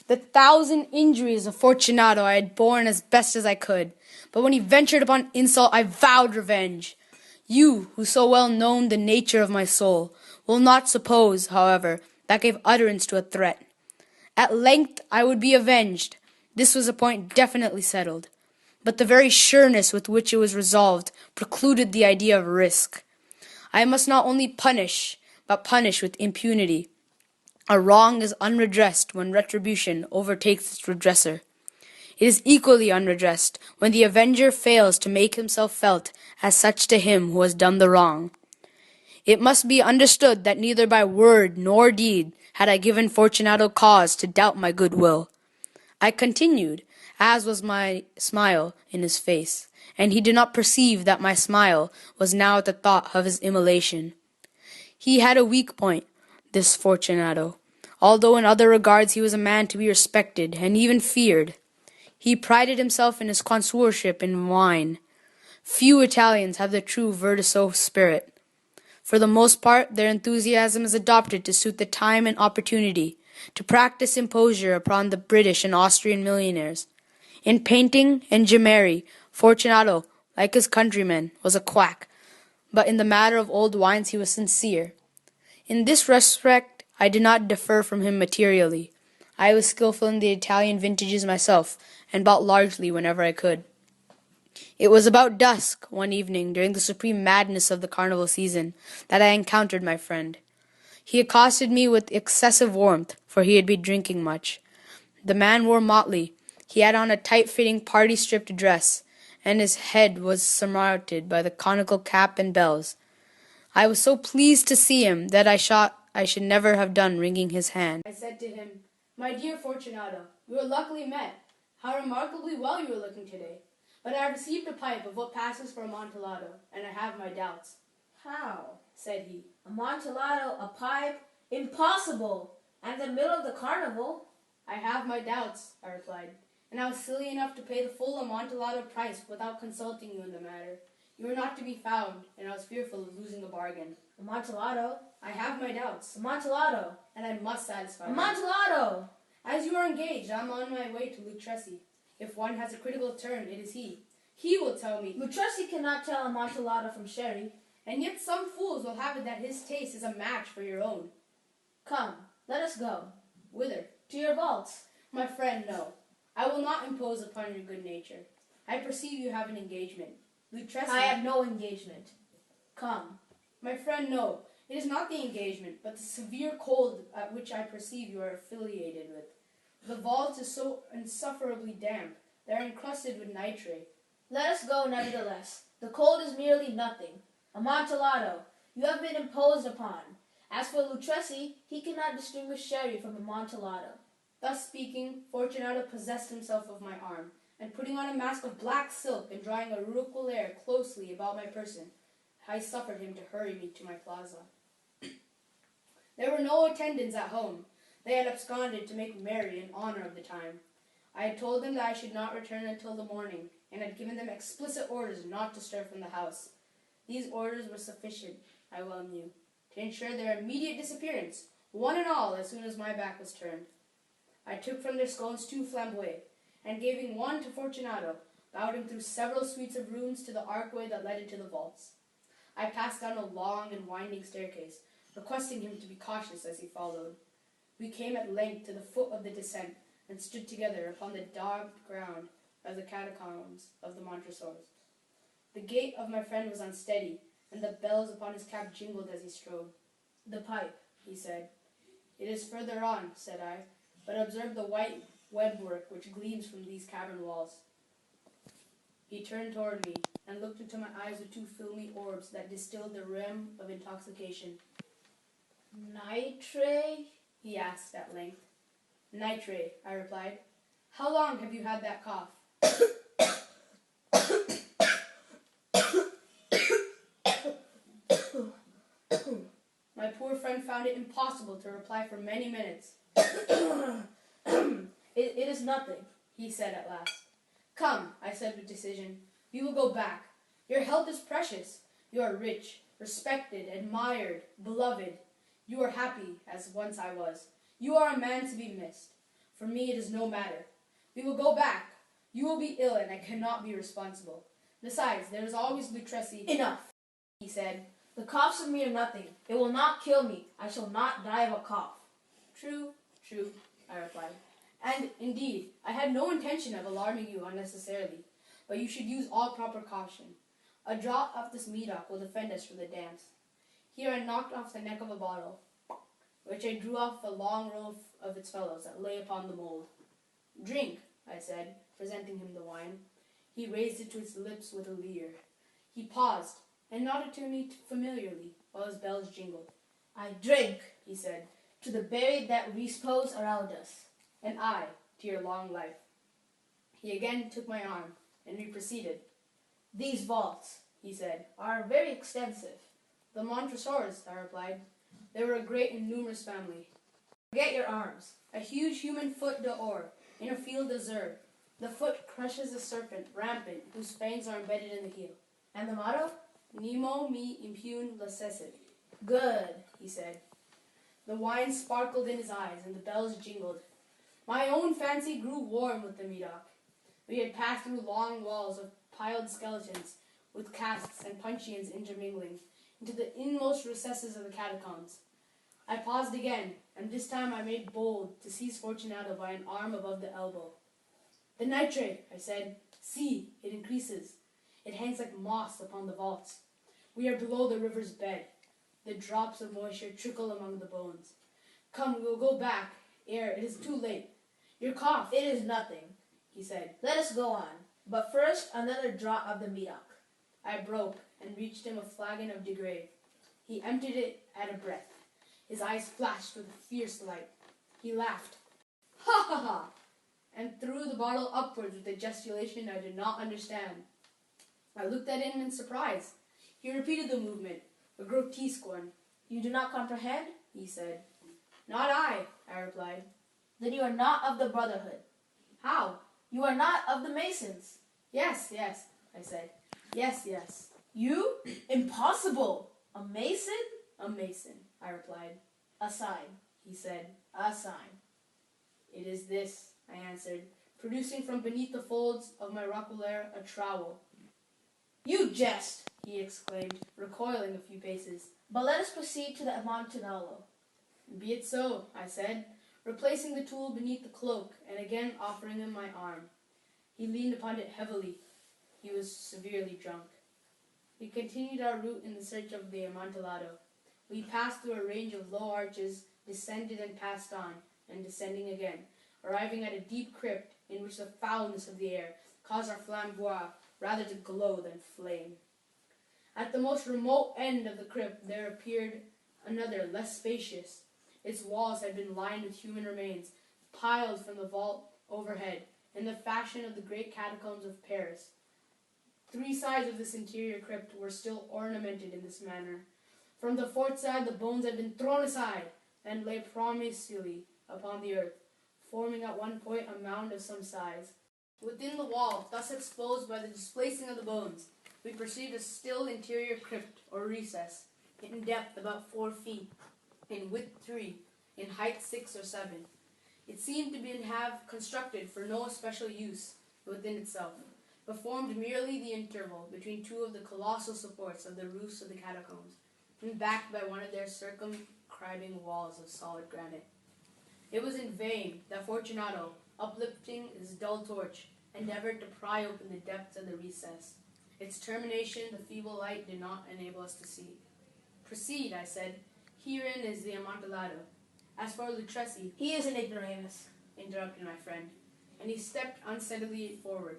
The 1,000 injuries of Fortunato I had borne as best as I could, but when he ventured upon insult, I vowed revenge. You, who so well known the nature of my soul, will not suppose, however, that gave utterance to a threat. At length I would be avenged. This was a point definitely settled. But the very sureness with which it was resolved precluded the idea of risk. I must not only punish, but punish with impunity. A wrong is unredressed when retribution overtakes its redresser. It is equally unredressed when the avenger fails to make himself felt as such to him who has done the wrong. It must be understood that neither by word nor deed had I given Fortunato cause to doubt my good will. I continued, as was my smile in his face, and he did not perceive that my smile was now at the thought of his immolation. He had a weak point, this Fortunato, although in other regards he was a man to be respected and even feared. He prided himself in his connoisseurship in wine. Few Italians have the true virtuoso spirit. For the most part, their enthusiasm is adopted to suit the time and opportunity, to practice imposure upon the British and Austrian millionaires. In painting and gemmary, Fortunato, like his countrymen, was a quack, but in the matter of old wines he was sincere. In this respect I did not differ from him materially. I was skillful in the Italian vintages myself, and bought largely whenever I could. It was about dusk, one evening, during the supreme madness of the carnival season, that I encountered my friend. He accosted me with excessive warmth, for he had been drinking much. The man wore motley. He had on a tight-fitting party-stripped dress, and his head was surmounted by the conical cap and bells. I was so pleased to see him that I thought I should never have done wringing his hand. I said to him, "My dear Fortunato, we are luckily met. How remarkably well you are looking today. But I have received a pipe of what passes for Amontillado, and I have my doubts." "How?" said he. "Amontillado, a pipe? Impossible! And the middle of the carnival?" "I have my doubts," I replied, "and I was silly enough to pay the full Amontillado price without consulting you in the matter. You were not to be found, and I was fearful of losing the bargain." "Amontillado?" "I have my doubts, "Amontillado!" and I must satisfy them. "Amontillado!" As you are engaged, I am on my way to Lutresi. If one has a critical turn, it is he. He will tell me. Lutresi cannot tell Amontillado from sherry. And yet some fools will have it that his taste is a match for your own. Come, let us go. Whither? To your vaults." "My friend, no. I will not impose upon your good nature. I perceive you have an engagement. Lutresi—" "I have no engagement. Come." "My friend, no. It is not the engagement, but the severe cold at which I perceive you are affiliated with. The vault is so insufferably damp. They are encrusted with nitrate." "Let us go, nevertheless. The cold is merely nothing. Amontillado, you have been imposed upon. As for Lutresi, he cannot distinguish sherry from Amontillado." Thus speaking, Fortunato possessed himself of my arm, and putting on a mask of black silk and drawing a roquelaire closely about my person, I suffered him to hurry me to my plaza. There were no attendants at home. They had absconded to make merry in honor of the time. I had told them that I should not return until the morning, and had given them explicit orders not to stir from the house. These orders were sufficient, I well knew, to ensure their immediate disappearance, one and all, as soon as my back was turned. I took from their scones 2 flamboyants, and giving one to Fortunato, bowed him through several suites of rooms to the archway that led into the vaults. I passed down a long and winding staircase, requesting him to be cautious as he followed. We came at length to the foot of the descent, and stood together upon the daubed ground of the catacombs of the Montresors. The gait of my friend was unsteady, and the bells upon his cap jingled as he strode. "The pipe," he said. "It is further on," said I, "but observe the white webwork which gleams from these cavern walls." He turned toward me, and looked into my eyes with 2 filmy orbs that distilled the rem of intoxication. "Nitre?" he asked at length. "Nitrate," I replied. "How long have you had that cough?" My poor friend found it impossible to reply for many minutes. It is nothing," he said at last. "Come," I said with decision, "we will go back. Your health is precious. You are rich, respected, admired, beloved. You are happy, as once I was. You are a man to be missed. For me it is no matter. We will go back. You will be ill and I cannot be responsible. Besides, there is always Lutresi. Enough, He said. The coughs of me are nothing. It will not kill me. I shall not die of a cough. True, I replied. And indeed, I had no intention of alarming you unnecessarily, but you should use all proper caution. A draught of this medoc will defend us from the damps. Here I knocked off the neck of a bottle, which I drew off a long row of its fellows that lay upon the mold. Drink, I said, presenting him the wine. He raised it to his lips with a leer. He paused, and nodded to me familiarly, while his bells jingled. I drink, he said, to the buried that repose around us. And I, to your long life. He again took my arm, and we proceeded. These vaults, He said. are very extensive. The Montresors, I replied. They were a great and numerous family. Forget your arms. A huge human foot d'or, in a field d'azur. The foot crushes a serpent, rampant, whose fangs are embedded in the heel. And the motto? Nemo me impune lacessit. Good, He said. The wine sparkled in his eyes, and the bells jingled. My own fancy grew warm with the medoc. We had passed through long walls of piled skeletons, with casks and puncheons intermingling, into the inmost recesses of the catacombs. I paused again, and this time I made bold to seize Fortunato by an arm above the elbow. The nitrate, I said. See, it increases. It hangs like moss upon the vaults. We are below the river's bed. The drops of moisture trickle among the bones. Come, we will go back, ere it is too late. Your cough, It is nothing. He said. Let us go on. But first, another draught of the medoc. I broke and reached him a flagon of de Grave. He emptied it at a breath. His eyes flashed with a fierce light. He laughed. Ha ha ha! And threw the bottle upwards with a gesticulation I did not understand. I looked at him in surprise. He repeated the movement, a grotesque one. You do not comprehend? He said. Not I replied. Then you are not of the Brotherhood. How? You are not of the Masons. Yes, I said. Yes. You? Impossible! A Mason? A Mason, I replied. A sign. He said. A sign. It is this, I answered, producing from beneath the folds of my roquelaire a trowel. You jest! He exclaimed, recoiling a few paces. But let us proceed to the Amontillado. Be it so, I said, replacing the tool beneath the cloak and again offering him my arm. He leaned upon it heavily. He was severely drunk. We continued our route in the search of the Amontillado. We passed through a range of low arches, descended and passed on, and descending again, arriving at a deep crypt in which the foulness of the air caused our flamboyant rather to glow than flame. At the most remote end of the crypt there appeared another, less spacious. Its walls had been lined with human remains, piled from the vault overhead, in the fashion of the great catacombs of Paris. 3 sides of this interior crypt were still ornamented in this manner. From the fourth side the bones had been thrown aside, and lay promiscuously upon the earth, forming at one point a mound of some size. Within the wall, thus exposed by the displacing of the bones, we perceived a still interior crypt or recess, in depth about 4 feet, in width 3, in height 6 or 7. It seemed to have constructed for no especial use within itself, but formed merely the interval between 2 of the colossal supports of the roofs of the catacombs, and backed by one of their circumscribing walls of solid granite. It was in vain that Fortunato, uplifting his dull torch, endeavored to pry open the depths of the recess. Its termination the feeble light did not enable us to see. Proceed, I said. Herein is the Amontillado. As for Lutresi, He is an ignoramus. interrupted my friend, and he stepped unsteadily forward,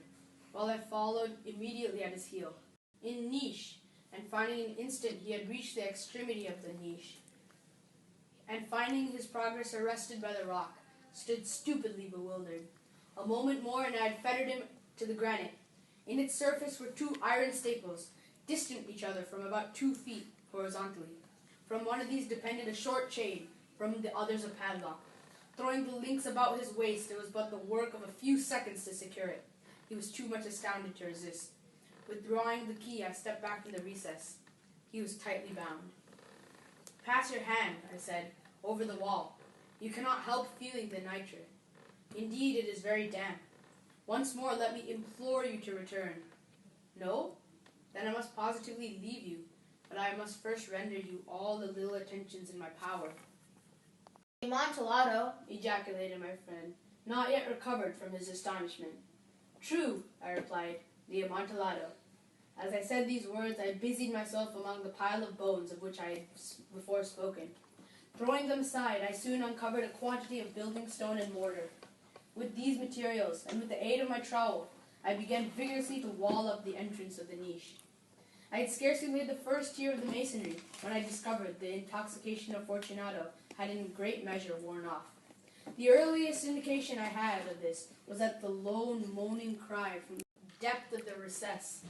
while I followed immediately at his heel. In niche, and finding an instant he had reached the extremity of the niche, and finding his progress arrested by the rock, stood stupidly bewildered. A moment more and I had fettered him to the granite. In its surface were 2 iron staples, distant each other from about 2 feet horizontally. From one of these depended a short chain, from the others a padlock. Throwing the links about his waist, it was but the work of a few seconds to secure it. He was too much astounded to resist. Withdrawing the key, I stepped back from the recess. He was tightly bound. Pass your hand, I said, over the wall. You cannot help feeling the nitre. Indeed, it is very damp. Once more, let me implore you to return. No? Then I must positively leave you, but I must first render you all the little attentions in my power. Amontillado, Ejaculated my friend, not yet recovered from his astonishment. True, I replied, the Amontillado. As I said these words, I busied myself among the pile of bones of which I had before spoken. Throwing them aside, I soon uncovered a quantity of building stone and mortar. With these materials, and with the aid of my trowel, I began vigorously to wall up the entrance of the niche. I had scarcely laid the first tier of the masonry when I discovered the intoxication of Fortunato had in great measure worn off. The earliest indication I had of this was at the low moaning cry from the depth of the recess.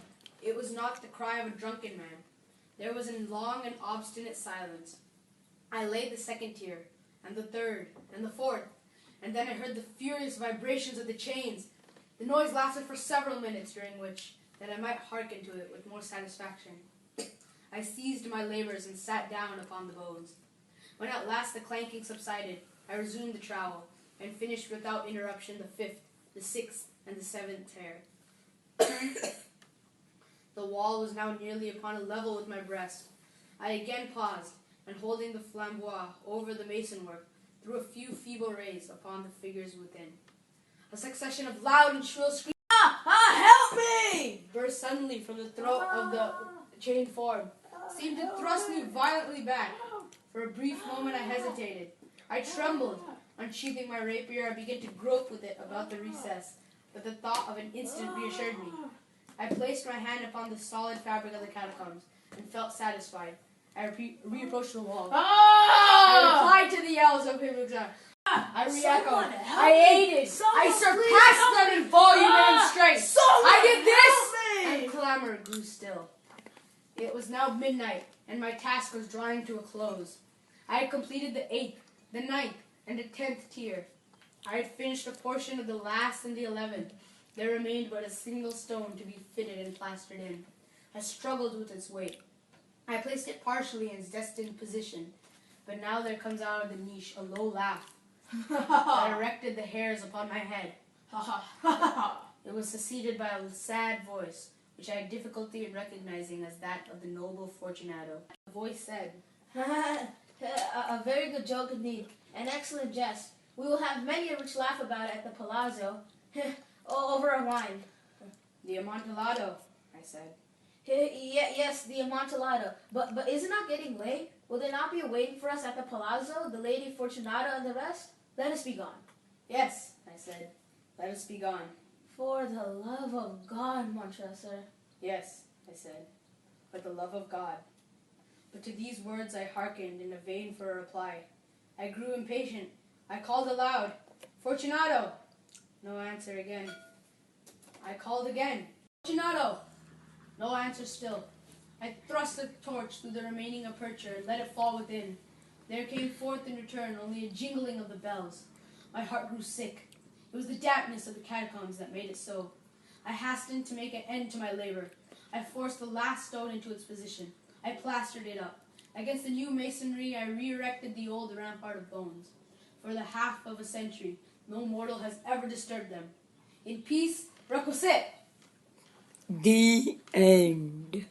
It was not the cry of a drunken man. There was a long and obstinate silence. I laid the second tier, and the third, and the fourth, and then I heard the furious vibrations of the chains. The noise lasted for several minutes, during which, that I might hearken to it with more satisfaction, I ceased my labors and sat down upon the bones. When at last the clanking subsided, I resumed the trowel, and finished without interruption the fifth, the sixth, and the seventh tier. The wall was now nearly upon a level with my breast. I again paused, and holding the flambeau over the masonwork, threw a few feeble rays upon the figures within. A succession of loud and shrill screams, help me! Burst suddenly from the throat of the chained form, seemed to thrust me violently back. For a brief moment I hesitated. I trembled. Unsheathing my rapier, I began to grope with it about the recess, but the thought of an instant reassured me. I placed my hand upon the solid fabric of the catacombs, and felt satisfied. I reapproached the wall. I replied to the yells of him. I re-echoed. I aided. I surpassed them in volume and in strength. I did this! And clamor grew still. It was now midnight, and my task was drawing to a close. I had completed the 8th, the 9th, and the 10th tier. I had finished a portion of the last and the 11th. There remained but a single stone to be fitted and plastered in. I struggled with its weight. I placed it partially in its destined position, but now there comes out of the niche a low laugh that erected the hairs upon my head. It was succeeded by a sad voice, which I had difficulty in recognizing as that of the noble Fortunato. The voice said, a very good joke indeed, an excellent jest. We will have many a rich laugh about it at the palazzo, over a wine. The Amontillado, I said. Yes, the Amontillado. But is it not getting late? Will there not be waiting for us at the palazzo, the Lady Fortunato and the rest? Let us be gone. Yes, I said. Let us be gone. For the love of God, Montressor. Yes, I said. For the love of God. But to these words I hearkened in vain for a reply. I grew impatient. I called aloud, Fortunato! No answer again. I called again, Fortunato! No answer still. I thrust the torch through the remaining aperture and let it fall within. There came forth in return only a jingling of the bells. My heart grew sick. It was the dampness of the catacombs that made it so. I hastened to make an end to my labor. I forced the last stone into its position. I plastered it up. Against the new masonry, I re-erected the old rampart of bones. For the half of a century, no mortal has ever disturbed them. In peace, requisite. The end.